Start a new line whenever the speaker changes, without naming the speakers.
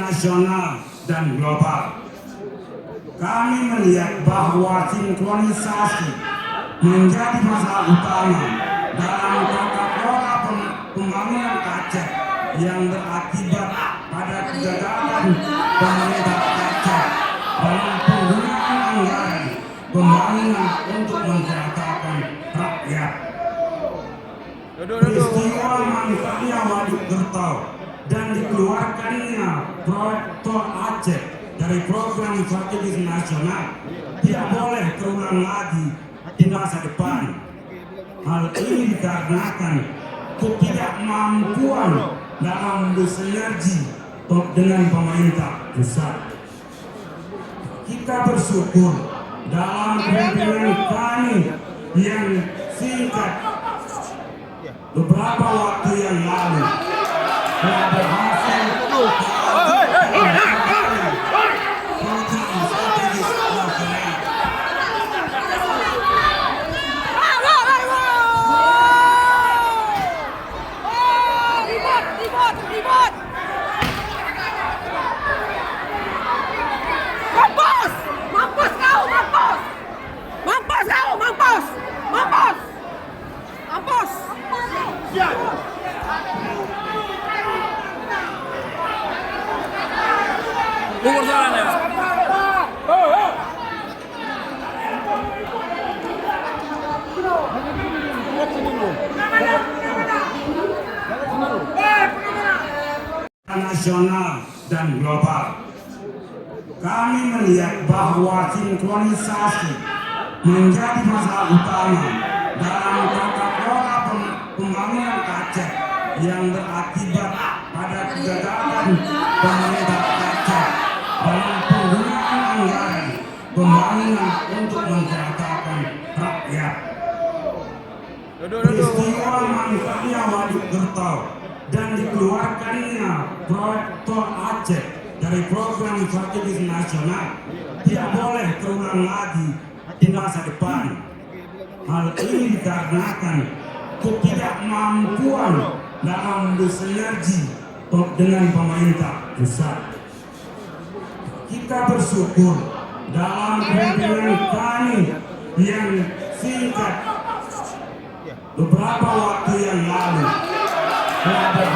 nasional dan global. Kami melihat bahwa sinkronisasi menjadi masalah utama dalam tata kelola pembangunan Aceh yang berakibat pada kegagalan pemerintah Aceh dalam penggunaan anggaran pembangunan untuk mensejahterakan rakyat. Peristiwa mangkraknya Waduk Gertau dan dikeluarkannya proyek Tol Aceh dari program strategis nasional tidak boleh terulang lagi di masa depan. Hal ini dikarenakan ketidakmampuan dalam bersinergi dengan pemerintah pusat. Kita bersyukur dalam kepemimpinan kami yang singkat beberapa waktu yang lalu telah berhasil nasional dan global. Kami melihat bahwa sinkronisasi menjadi masalah utama dalam tata kelola pembangunan Aceh yang berakibat pada kegagalan pemerintah Aceh dalam penggunaan anggaran pembangunan untuk mensejahterakan rakyat. Peristiwa mangkraknya Waduk Gertau dan dikeluarkannya proyek Tol Aceh dari program strategis nasional tidak boleh terulang lagi di masa depan. Hal ini dikarenakan ketidakmampuan dalam bersinergi dengan pemerintah pusat. Kita bersyukur dalam kepemimpinan kami yang singkat beberapa waktu yang lalu telah